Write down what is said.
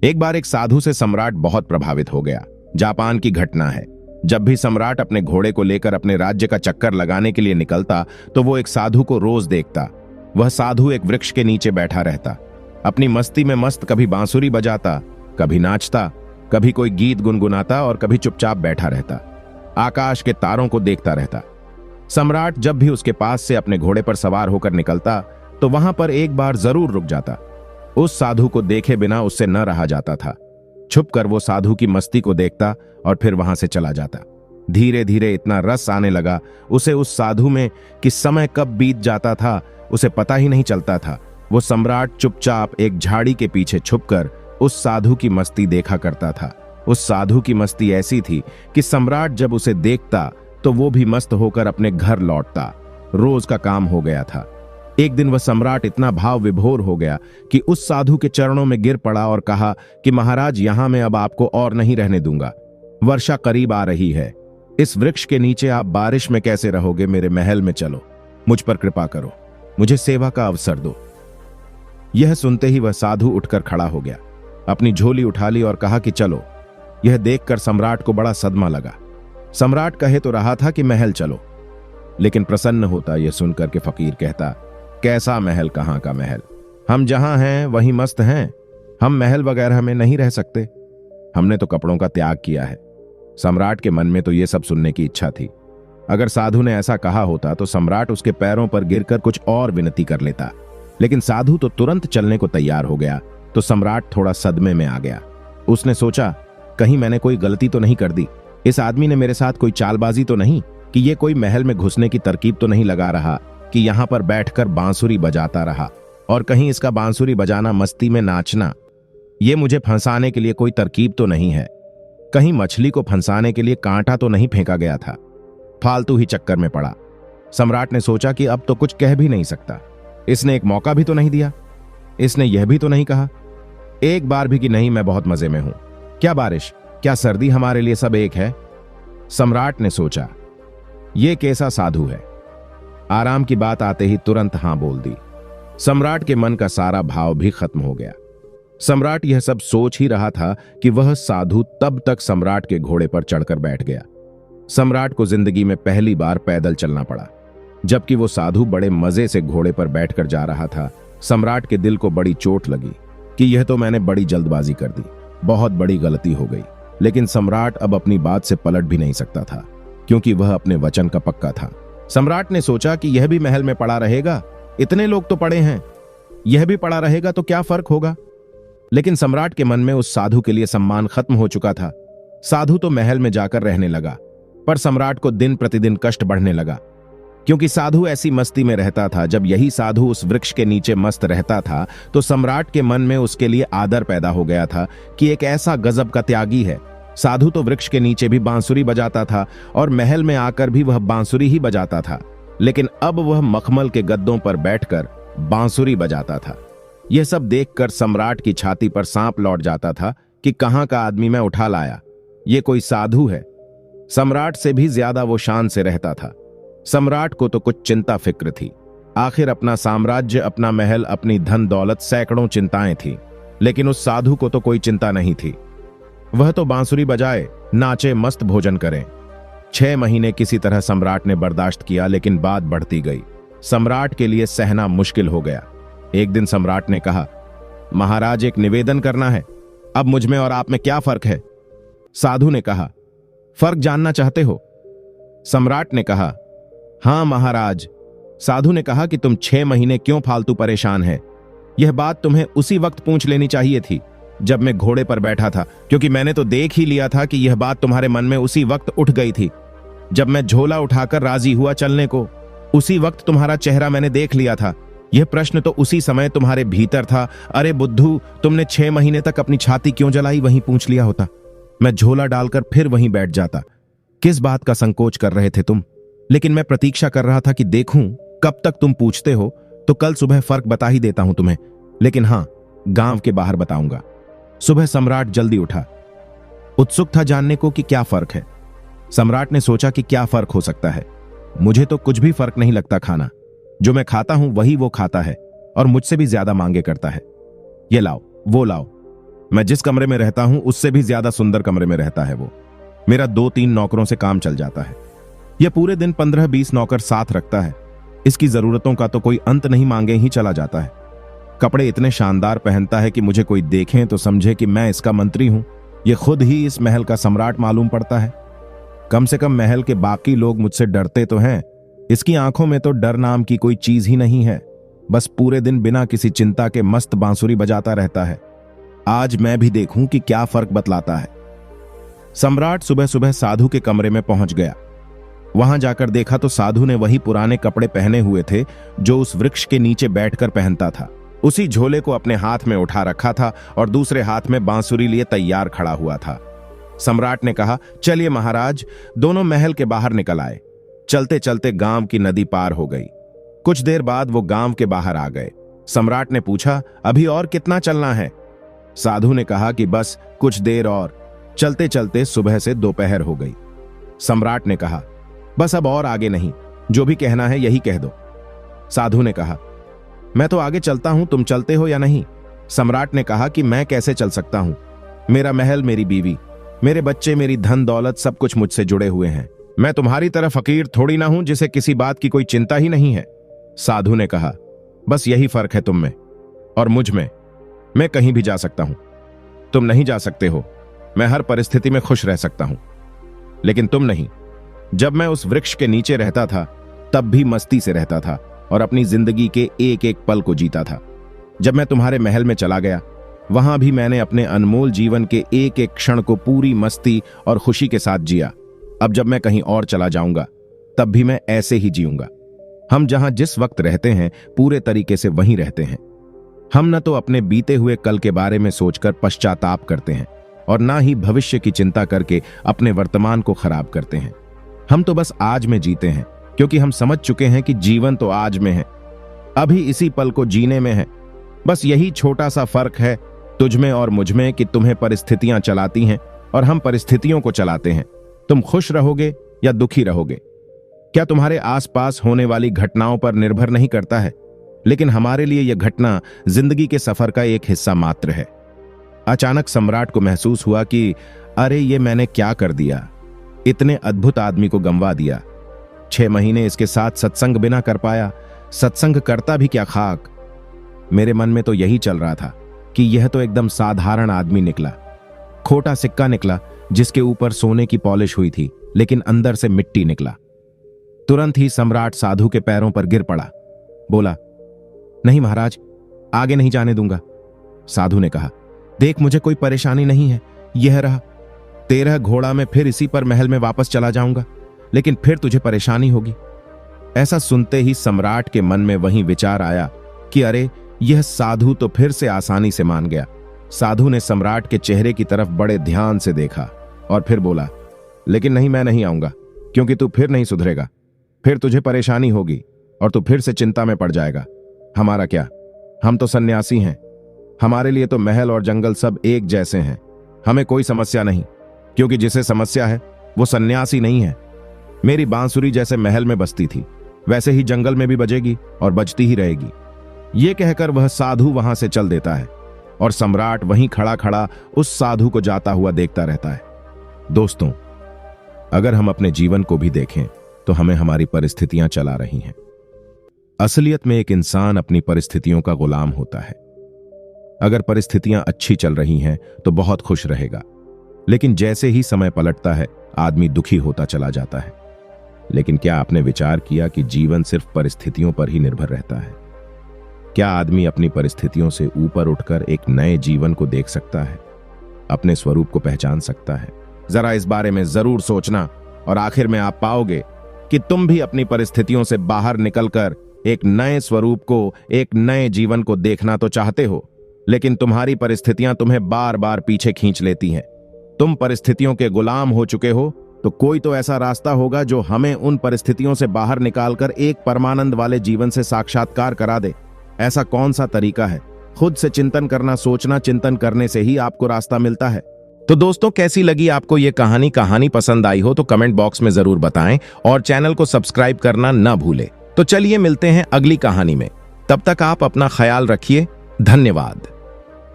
एक बार एक साधु से सम्राट बहुत प्रभावित हो गया। जापान की घटना है। जब भी सम्राट अपने घोड़े को लेकर अपने राज्य का चक्कर लगाने के लिए निकलता तो वो एक साधु को रोज देखता। वह साधु एक वृक्ष के नीचे बैठा रहता, अपनी मस्ती में मस्त, कभी बांसुरी बजाता, कभी नाचता, कभी कोई गीत गुनगुनाता और कभी चुपचाप बैठा रहता, आकाश के तारों को देखता रहता। सम्राट जब भी उसके पास से अपने घोड़े पर सवार होकर निकलता तो वहां पर एक बार जरूर रुक जाता। उस साधु को देखे बिना उससे न रहा जाता था। छुपकर वो साधु की मस्ती को देखता और फिर वहां से चला जाता। धीरे धीरे इतना रस आने लगा उसे उस साधु में कि समय कब बीत जाता था उसे पता ही नहीं चलता था। वो सम्राट चुपचाप एक झाड़ी के पीछे छुपकर उस साधु की मस्ती देखा करता था। उस साधु की मस्ती ऐसी थी कि सम्राट जब उसे देखता तो वो भी मस्त होकर अपने घर लौटता। रोज का काम हो गया था। एक दिन वह सम्राट इतना भाव विभोर हो गया कि उस साधु के चरणों में गिर पड़ा और कहा कि महाराज, यहां मैं अब आपको और नहीं रहने दूंगा। वर्षा करीब आ रही है। इस वृक्ष के नीचे आप बारिश में कैसे रहोगे? मेरे महल में चलो, मुझ पर कृपा करो, मुझे सेवा का अवसर दो। यह सुनते ही वह साधु उठकर खड़ा हो गया, अपनी झोली उठा ली और कहा कि चलो। यह देखकर सम्राट को बड़ा सदमा लगा। सम्राट कहे तो रहा था कि महल चलो, लेकिन प्रसन्न होता यह सुनकर के फकीर कहता, कैसा महल, कहां का महल? हम जहां हैं वहीं मस्त हैं। हम महल वगैरह में नहीं रह सकते। हमने तो कपड़ों का त्याग किया है। सम्राट के मन में तो यह सब सुनने की इच्छा थी। अगर साधु ने ऐसा कहा होता तो सम्राट उसके पैरों पर गिरकर कुछ और विनती कर लेता, लेकिन साधु तो तुरंत चलने को तैयार हो गया। तो सम्राट थोड़ा सदमे में आ गया। उसने सोचा, कहीं मैंने कोई गलती तो नहीं कर दी? इस आदमी ने मेरे साथ कोई चालबाजी तो नहीं कि ये कोई महल में घुसने की तरकीब तो नहीं लगा रहा कि यहां पर बैठकर बांसुरी बजाता रहा और कहीं इसका बांसुरी बजाना, मस्ती में नाचना, ये मुझे फंसाने के लिए कोई तरकीब तो नहीं है? कहीं मछली को फंसाने के लिए कांटा तो नहीं फेंका गया था? फालतू ही चक्कर में पड़ा। सम्राट ने सोचा कि अब तो कुछ कह भी नहीं सकता। इसने एक मौका भी तो नहीं दिया। इसने यह भी तो नहीं कहा एक बार भी कि नहीं, मैं बहुत मजे में हूं। क्या बारिश, क्या सर्दी, हमारे लिए सब एक है। सम्राट ने सोचा, यह कैसा साधु है। आराम की बात आते ही तुरंत हां बोल दी। सम्राट के मन का सारा भाव भी खत्म हो गया। सम्राट यह सब सोच ही रहा था कि वह साधु तब तक सम्राट के घोड़े पर चढ़कर बैठ गया। सम्राट को जिंदगी में पहली बार पैदल चलना पड़ा, जबकि वो साधु बड़े मजे से घोड़े पर बैठकर जा रहा था। सम्राट के दिल को बड़ी चोट लगी कि यह तो मैंने बड़ी जल्दबाजी कर दी, बहुत बड़ी गलती हो गई। लेकिन सम्राट अब अपनी बात से पलट भी नहीं सकता था, क्योंकि वह अपने वचन का पक्का था। सम्राट ने सोचा कि यह भी महल में पड़ा रहेगा, इतने लोग तो पड़े हैं, यह भी पड़ा रहेगा तो क्या फर्क होगा। लेकिन सम्राट के मन में उस साधु के लिए सम्मान खत्म हो चुका था। साधु तो महल में जाकर रहने लगा, पर सम्राट को दिन प्रतिदिन कष्ट बढ़ने लगा, क्योंकि साधु ऐसी मस्ती में रहता था। जब यही साधु उस वृक्ष के नीचे मस्त रहता था तो सम्राट के मन में उसके लिए आदर पैदा हो गया था कि एक ऐसा गजब का त्यागी है। साधु तो वृक्ष के नीचे भी बांसुरी बजाता था और महल में आकर भी वह बांसुरी ही बजाता था, लेकिन अब वह मखमल के गद्दों पर बैठकर बांसुरी बजाता था। यह सब देखकर सम्राट की छाती पर सांप लौट जाता था कि कहां का आदमी मैं उठा लाया, ये कोई साधु है। सम्राट से भी ज्यादा वो शान से रहता था। सम्राट को तो कुछ चिंता फिक्र थी। आखिर अपना साम्राज्य, अपना महल, अपनी धन दौलत, सैकड़ों चिंताएं थी, लेकिन उस साधु को तो कोई चिंता नहीं थी। वह तो बांसुरी बजाए, नाचे, मस्त भोजन करें। 6 महीने किसी तरह सम्राट ने बर्दाश्त किया, लेकिन बात बढ़ती गई। सम्राट के लिए सहना मुश्किल हो गया। एक दिन सम्राट ने कहा, महाराज, एक निवेदन करना है। अब मुझ में और आप में क्या फर्क है? साधु ने कहा, फर्क जानना चाहते हो? सम्राट ने कहा, हां महाराज। साधु ने कहा कि तुम 6 महीने क्यों फालतू परेशान है? यह बात तुम्हें उसी वक्त पूछ लेनी चाहिए थी जब मैं घोड़े पर बैठा था, क्योंकि मैंने तो देख ही लिया था कि यह बात तुम्हारे मन में उसी वक्त उठ गई थी। जब मैं झोला उठाकर राजी हुआ चलने को, उसी वक्त तुम्हारा चेहरा मैंने देख लिया था। यह प्रश्न तो उसी समय तुम्हारे भीतर था। अरे बुद्धू, तुमने 6 महीने तक अपनी छाती क्यों जलाई? वहीं पूछ लिया होता, मैं झोला डालकर फिर वहीं बैठ जाता। किस बात का संकोच कर रहे थे तुम? लेकिन मैं प्रतीक्षा कर रहा था कि देखूं कब तक तुम पूछते हो, तो कल सुबह फर्क बता ही देता हूं तुम्हें। लेकिन हां, गांव के बाहर बताऊंगा। सुबह सम्राट जल्दी उठा, उत्सुक था जानने को कि क्या फर्क है। सम्राट ने सोचा कि क्या फर्क हो सकता है। मुझे तो कुछ भी फर्क नहीं लगता। खाना जो मैं खाता हूं वही वो खाता है और मुझसे भी ज्यादा मांगे करता है। ये लाओ, वो लाओ। मैं जिस कमरे में रहता हूं उससे भी ज्यादा सुंदर कमरे में रहता है वो। मेरा 2-3 नौकरों से काम चल जाता है। यह पूरे दिन 15-20 नौकर साथ रखता है। इसकी जरूरतों का तो कोई अंत नहीं मांगे ही चला जाता है। कपड़े इतने शानदार पहनता है कि मुझे कोई देखे तो समझे कि मैं इसका मंत्री हूं। यह खुद ही इस महल का सम्राट मालूम पड़ता है। कम से कम महल के बाकी लोग मुझसे डरते तो हैं। इसकी आंखों में तो डर नाम की कोई चीज ही नहीं है। बस पूरे दिन बिना किसी चिंता के मस्त बांसुरी बजाता रहता है। आज मैं भी देखूं कि क्या फर्क बतलाता है। सम्राट सुबह सुबह साधु के कमरे में पहुंच गया। वहां जाकर देखा तो साधु ने वही पुराने कपड़े पहने हुए थे जो उस वृक्ष के नीचे बैठकर पहनता था। उसी झोले को अपने हाथ में उठा रखा था और दूसरे हाथ में बांसुरी लिए तैयार खड़ा हुआ था। सम्राट ने कहा, चलिए महाराज। दोनों महल के बाहर निकल आए। चलते चलते गांव की नदी पार हो गई। कुछ देर बाद वो गांव के बाहर आ गए। सम्राट ने पूछा, अभी और कितना चलना है? साधु ने कहा कि बस कुछ देर और। चलते चलते सुबह से दोपहर हो गई। सम्राट ने कहा, बस अब और आगे नहीं, जो भी कहना है यही कह दो। साधु ने कहा, मैं तो आगे चलता हूं, तुम चलते हो या नहीं? सम्राट ने कहा कि मैं कैसे चल सकता हूं? मेरा महल, मेरी बीवी, मेरे बच्चे, मेरी धन दौलत सब कुछ मुझसे जुड़े हुए हैं। मैं तुम्हारी तरह फकीर थोड़ी ना हूं जिसे किसी बात की कोई चिंता ही नहीं है। साधु ने कहा, बस यही फर्क है तुम में और मुझ में। मैं कहीं भी जा सकता हूं, तुम नहीं जा सकते हो। मैं हर परिस्थिति में खुश रह सकता हूं, लेकिन तुम नहीं। जब मैं उस वृक्ष के नीचे रहता था तब भी मस्ती से रहता था और अपनी जिंदगी के एक एक पल को जीता था। जब मैं तुम्हारे महल में चला गया वहां भी मैंने अपने अनमोल जीवन के एक एक क्षण को पूरी मस्ती और खुशी के साथ जिया। अब जब मैं कहीं और चला जाऊंगा तब भी मैं ऐसे ही जीऊंगा। हम जहां जिस वक्त रहते हैं पूरे तरीके से वहीं रहते हैं। हम न तो अपने बीते हुए कल के बारे में सोचकर पश्चाताप करते हैं और ना ही भविष्य की चिंता करके अपने वर्तमान को खराब करते हैं। हम तो बस आज में जीते हैं, क्योंकि हम समझ चुके हैं कि जीवन तो आज में है, अभी इसी पल को जीने में है। बस यही छोटा सा फर्क है तुझमें और मुझमें कि तुम्हें परिस्थितियां चलाती हैं और हम परिस्थितियों को चलाते हैं। तुम खुश रहोगे या दुखी रहोगे, क्या तुम्हारे आसपास होने वाली घटनाओं पर निर्भर नहीं करता है, लेकिन हमारे लिए यह घटना जिंदगी के सफर का एक हिस्सा मात्र है। अचानक सम्राट को महसूस हुआ कि अरे ये मैंने क्या कर दिया, इतने अद्भुत आदमी को गंवा दिया। 6 महीने इसके साथ सत्संग बिना कर पाया, सत्संग करता भी क्या खाक। मेरे मन में तो यही चल रहा था कि यह तो एकदम साधारण आदमी निकला, खोटा सिक्का निकला जिसके ऊपर सोने की पॉलिश हुई थी, लेकिन अंदर से मिट्टी निकला। तुरंत ही सम्राट साधु के पैरों पर गिर पड़ा। बोला, नहीं महाराज, आगे नहीं जाने दूंगा। साधु ने कहा, देख मुझे कोई परेशानी नहीं है, यह रहा 13 घोड़ा में फिर इसी पर महल में वापस चला जाऊंगा, लेकिन फिर तुझे परेशानी होगी। ऐसा सुनते ही सम्राट के मन में वही विचार आया कि अरे यह साधु तो फिर से आसानी से मान गया। साधु ने सम्राट के चेहरे की तरफ बड़े ध्यान से देखा और फिर बोला, लेकिन नहीं, मैं नहीं आऊंगा, क्योंकि तू फिर नहीं सुधरेगा। फिर तुझे परेशानी होगी और तू फिर से चिंता में पड़ जाएगा। हमारा क्या, हम तो सन्यासी हैं, हमारे लिए तो महल और जंगल सब एक जैसे हैं। हमें कोई समस्या नहीं, क्योंकि जिसे समस्या है वो सन्यासी नहीं है। मेरी बांसुरी जैसे महल में बजती थी वैसे ही जंगल में भी बजेगी और बजती ही रहेगी। ये कहकर वह साधु वहां से चल देता है और सम्राट वहीं खड़ा खड़ा उस साधु को जाता हुआ देखता रहता है। दोस्तों, अगर हम अपने जीवन को भी देखें तो हमें हमारी परिस्थितियां चला रही हैं। असलियत में एक इंसान अपनी परिस्थितियों का गुलाम होता है। अगर परिस्थितियां अच्छी चल रही हैं तो बहुत खुश रहेगा, लेकिन जैसे ही समय पलटता है आदमी दुखी होता चला जाता है। लेकिन क्या आपने विचार किया कि जीवन सिर्फ परिस्थितियों पर ही निर्भर रहता है? क्या आदमी अपनी परिस्थितियों से ऊपर उठकर एक नए जीवन को देख सकता है, अपने स्वरूप को पहचान सकता है? जरा इस बारे में जरूर सोचना और आखिर में आप पाओगे कि तुम भी अपनी परिस्थितियों से बाहर निकलकर एक नए स्वरूप को, एक नए जीवन को देखना तो चाहते हो, लेकिन तुम्हारी परिस्थितियां तुम्हें बार बार पीछे खींच लेती हैं। तुम परिस्थितियों के गुलाम हो चुके हो, तो कोई तो ऐसा रास्ता होगा जो हमें उन परिस्थितियों से बाहर निकालकर एक परमानंद वाले जीवन से साक्षात्कार करा दे। ऐसा कौन सा तरीका है? खुद से चिंतन करना, सोचना, चिंतन करने से ही आपको रास्ता मिलता है। तो दोस्तों, कैसी लगी आपको ये कहानी पसंद आई हो तो कमेंट बॉक्स में जरूर बताएं और चैनल को सब्सक्राइब करना ना भूलें। तो चलिए मिलते हैं अगली कहानी में, तब तक आप अपना ख्याल रखिए। धन्यवाद।